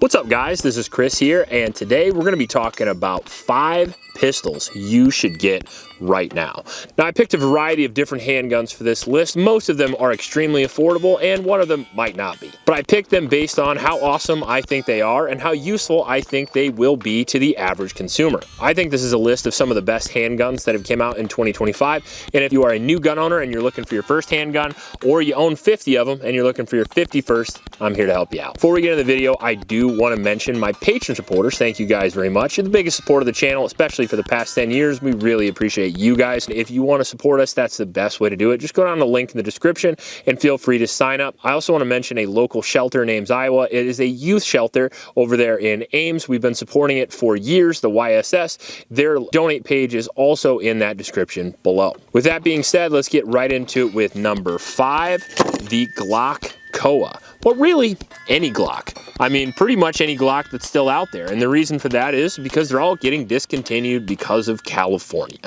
What's up, guys? This is Chris here, and today we're going to be talking about 5 pistols you should get right now. Now, I picked a variety of different handguns for this list. Most of them are extremely affordable, and one of them might not be. But I picked them based on how awesome I think they are and how useful I think they will be to the average consumer. I think this is a list of some of the best handguns that have come out in 2025, and if you are a new gun owner and you're looking for your first handgun, or you own 50 of them and you're looking for your 51st, I'm here to help you out. Before we get into the video, I do want to mention my patron supporters. Thank you guys very much. You're the biggest support of the channel, especially for the past 10 years. We really appreciate you guys. If you want to support us, that's the best way to do it. Just go down the link in the description and feel free to sign up. I also want to mention a local shelter in Ames, Iowa. It is a youth shelter over there in Ames. We've been supporting it for years, the YSS. Their donate page is also in that description below. With that being said, let's get right into it with number 5, the Glock Koa. But really, any Glock. I mean, pretty much any Glock that's still out there. And the reason for that is because they're all getting discontinued because of California.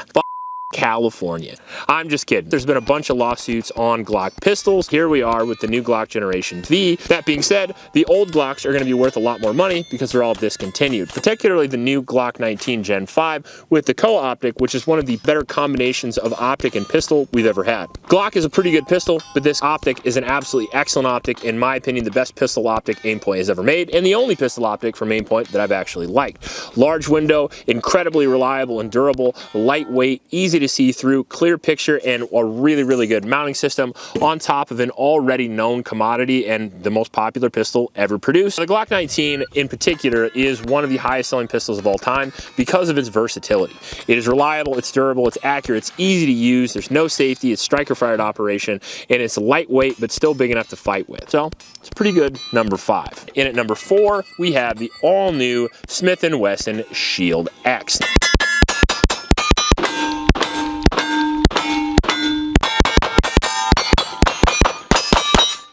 California. I'm just kidding. There's been a bunch of lawsuits on Glock pistols. Here we are with the new Glock Generation V. That being said, the old Glocks are going to be worth a lot more money because they're all discontinued, particularly the new Glock 19 Gen 5 with the Koa optic, which is one of the better combinations of optic and pistol we've ever had. Glock is a pretty good pistol, but this optic is an absolutely excellent optic. In my opinion, the best pistol optic Aimpoint has ever made, and the only pistol optic from Aimpoint that I've actually liked. Large window, incredibly reliable and durable, lightweight, easy to see through, clear picture, and a really good mounting system on top of an already known commodity and the most popular pistol ever produced. The Glock 19 in particular is one of the highest selling pistols of all time because of its versatility. It is reliable, it's durable, it's accurate, it's easy to use, there's no safety, it's striker fired operation, and it's lightweight but still big enough to fight with. So it's pretty good. Number 5. In at number 4, we have the all new Smith & Wesson Shield X.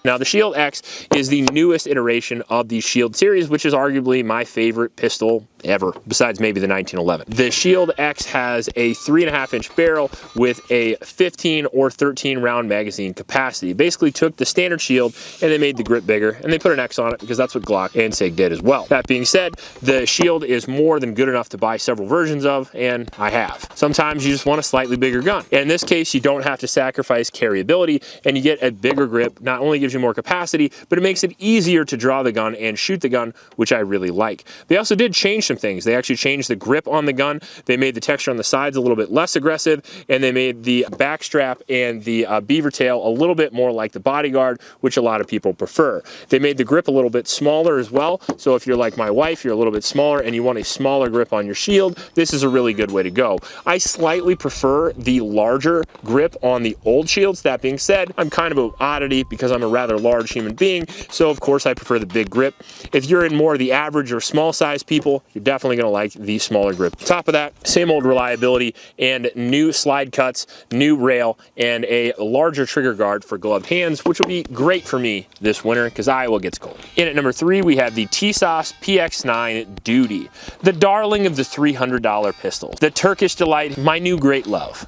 Now, the Shield X is the newest iteration of the Shield series, which is arguably my favorite pistol ever, besides maybe the 1911. The Shield X has a 3.5-inch barrel with a 15 or 13 round magazine capacity. Basically took the standard Shield and they made the grip bigger and they put an X on it because that's what Glock and SIG did as well. That being said, the Shield is more than good enough to buy several versions of, and I have. Sometimes you just want a slightly bigger gun. And in this case, you don't have to sacrifice carryability and you get a bigger grip. Not only gives you more capacity, but it makes it easier to draw the gun and shoot the gun, which I really like. They also did change some things. They actually changed the grip on the gun. They made the texture on the sides a little bit less aggressive, and they made the back strap and the beaver tail a little bit more like the Bodyguard, which a lot of people prefer. They made the grip a little bit smaller as well, so if you're like my wife, you're a little bit smaller and you want a smaller grip on your Shield, this is a really good way to go. I slightly prefer the larger grip on the old Shields. That being said, I'm kind of an oddity because I'm a rather large human being, so of course I prefer the big grip. If you're in more of the average or small size people, you're definitely going to like the smaller grip. On top of that, same old reliability and new slide cuts, new rail, and a larger trigger guard for gloved hands, which will be great for me this winter because Iowa gets cold. In at number 3, we have the TSOS PX9 Duty, the darling of the $300 pistol, the Turkish delight, my new great love.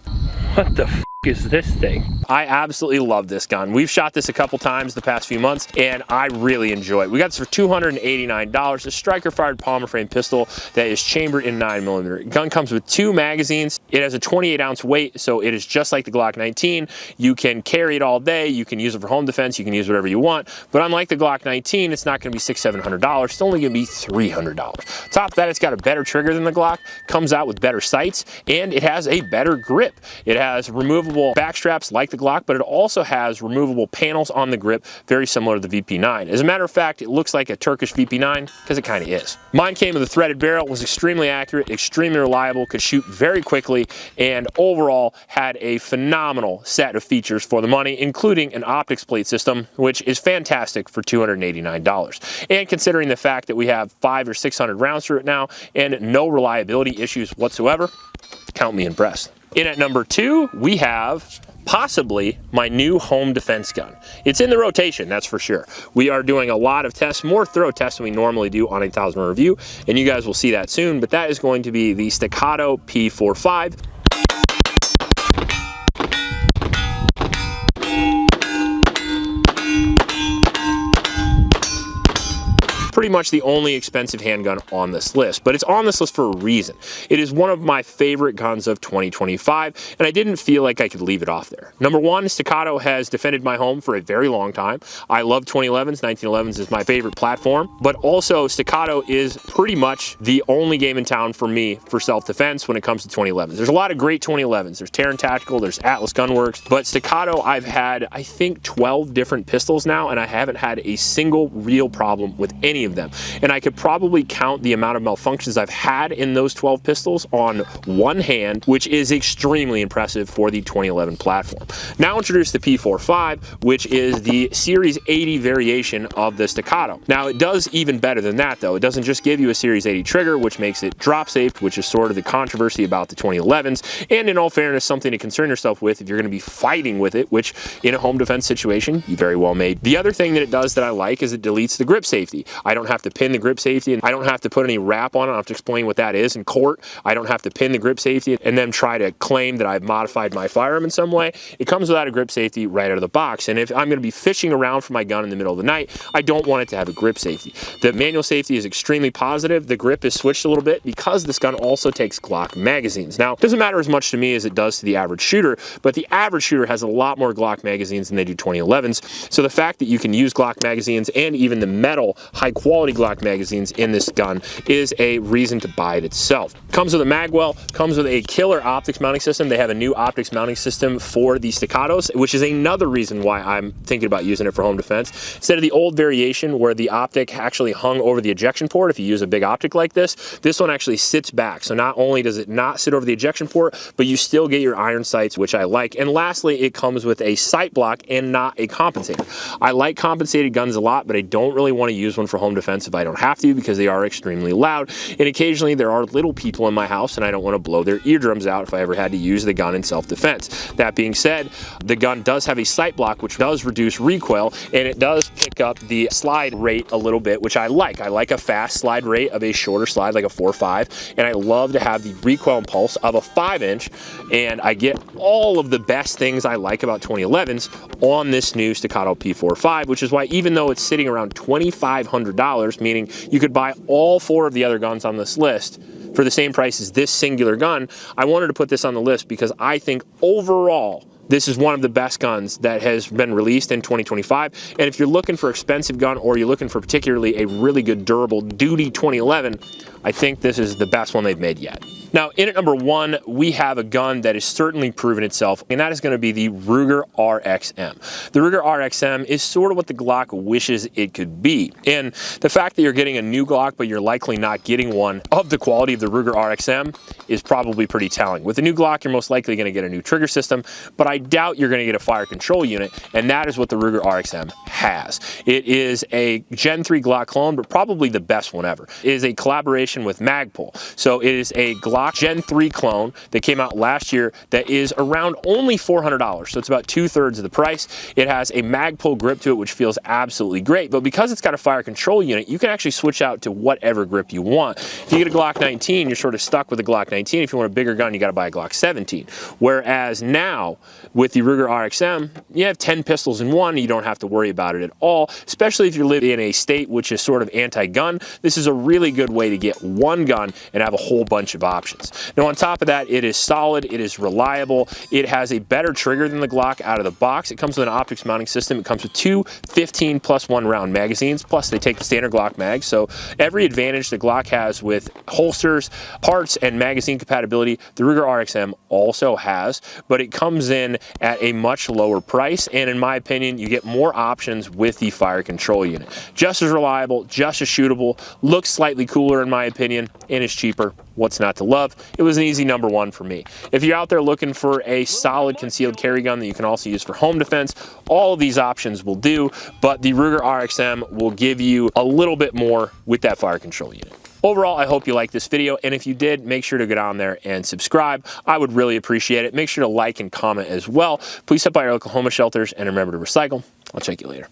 What the f is this thing? I absolutely love this gun. We've shot this a couple times the past few months, and I really enjoy it. We got this for $289, a striker-fired Palmer frame pistol that is chambered in 9mm. The gun comes with 2 magazines. It has a 28-ounce weight, so it is just like the Glock 19. You can carry it all day. You can use it for home defense. You can use whatever you want. But unlike the Glock 19, it's not going to be $600-700. It's only going to be $300. Top of that, it's got a better trigger than the Glock, comes out with better sights, and it has a better grip. It has removable back straps like the Glock, but it also has removable panels on the grip, very similar to the VP9. As a matter of fact, it looks like a Turkish VP9 because it kind of is. Mine came with a threaded barrel, was extremely accurate, extremely reliable, could shoot very quickly, and overall had a phenomenal set of features for the money, including an optics plate system, which is fantastic for $289. And considering the fact that we have 500 or 600 rounds through it now and no reliability issues whatsoever, count me impressed. In at number 2, we have possibly my new home defense gun. It's in the rotation, that's for sure. We are doing a lot of tests, more thorough tests than we normally do on a 1000 review, and you guys will see that soon, but that is going to be the Staccato P45. pretty pretty much the only expensive handgun on this list, but it's on this list for a reason. It is one of my favorite guns of 2025, and I didn't feel like I could leave it off there. Number one, Staccato has defended my home for a very long time. I love 2011s. 1911s is my favorite platform, but also Staccato is pretty much the only game in town for me for self-defense when it comes to 2011s. There's a lot of great 2011s. There's Terran Tactical, there's Atlas Gunworks, but Staccato, I've had, I think, 12 different pistols now, and I haven't had a single real problem with any of them. And I could probably count the amount of malfunctions I've had in those 12 pistols on one hand, which is extremely impressive for the 2011 platform. Now introduce the P45, which is the Series 80 variation of the Staccato. Now it does even better than that though. It doesn't just give you a Series 80 trigger, which makes it drop safe, which is sort of the controversy about the 2011s, and in all fairness, something to concern yourself with if you're going to be fighting with it, which in a home defense situation, you very well may. The other thing that it does that I like is it deletes the grip safety. I don't have to pin the grip safety, and I don't have to put any wrap on it. I don't have to explain what that is in court. I don't have to pin the grip safety and then try to claim that I've modified my firearm in some way. It comes without a grip safety right out of the box, and if I'm going to be fishing around for my gun in the middle of the night, I don't want it to have a grip safety. The manual safety is extremely positive. The grip is switched a little bit because this gun also takes Glock magazines. Now, it doesn't matter as much to me as it does to the average shooter, but the average shooter has a lot more Glock magazines than they do 2011s. So the fact that you can use Glock magazines and even the metal high quality Glock magazines in this gun is a reason to buy it itself. Comes with a magwell, comes with a killer optics mounting system. They have a new optics mounting system for the Staccatos, which is another reason why I'm thinking about using it for home defense. Instead of the old variation where the optic actually hung over the ejection port, if you use a big optic like this one actually sits back. So not only does it not sit over the ejection port, but you still get your iron sights, which I like. And lastly, it comes with a sight block and not a compensator. I like compensated guns a lot, but I don't really want to use one for home defense if I don't have to, because they are extremely loud. And occasionally there are little people in my house and I don't want to blow their eardrums out if I ever had to use the gun in self-defense. That being said, the gun does have a sight block, which does reduce recoil, and it does pick up the slide rate a little bit, which I like. I like a fast slide rate of a shorter slide, like a 4.5, and I love to have the recoil and pulse of a 5-inch, and I get all of the best things I like about 2011s on this new Staccato P45, which is why even though it's sitting around $2,500, meaning you could buy all 4 of the other guns on this list for the same price as this singular gun, I wanted to put this on the list because I think overall this is one of the best guns that has been released in 2025. And if you're looking for an expensive gun, or you're looking for particularly a really good durable duty 2011, I think this is the best one they've made yet. Now, in at number 1, we have a gun that has certainly proven itself, and that is going to be the Ruger RXM. The Ruger RXM is sort of what the Glock wishes it could be. And the fact that you're getting a new Glock, but you're likely not getting one of the quality of the Ruger RXM is probably pretty telling. With the new Glock, you're most likely going to get a new trigger system, but I doubt you're going to get a fire control unit, and that is what the Ruger RXM has. It is a Gen 3 Glock clone, but probably the best one ever. It is a collaboration with Magpul. So it is a Glock Gen 3 clone that came out last year that is around only $400, so it's about 2/3 of the price. It has a Magpul grip to it, which feels absolutely great, but because it's got a fire control unit, you can actually switch out to whatever grip you want. If you get a Glock 19, you're sort of stuck with a Glock 19. If you want a bigger gun, you got to buy a Glock 17. Whereas now, with the Ruger RXM, you have 10 pistols in one, you don't have to worry about it at all, especially if you live in a state which is sort of anti-gun. This is a really good way to get one gun and have a whole bunch of options. Now on top of that, it is solid, it is reliable, it has a better trigger than the Glock out of the box. It comes with an optics mounting system. It comes with 2 15+1 round magazines, plus they take the standard Glock mag, so every advantage the Glock has with holsters, parts, and magazine compatibility, the Ruger RXM also has, but it comes in at a much lower price, and in my opinion, you get more options with the fire control unit. Just as reliable, just as shootable, looks slightly cooler in my opinion, and is cheaper. What's not to love? It was an easy number 1 for me. If you're out there looking for a solid concealed carry gun that you can also use for home defense, all of these options will do, but the Ruger RXM will give you a little bit more with that fire control unit. Overall, I hope you liked this video, and if you did, make sure to go down there and subscribe. I would really appreciate it. Make sure to like and comment as well. Please stop by our Oklahoma shelters, and remember to recycle. I'll check you later.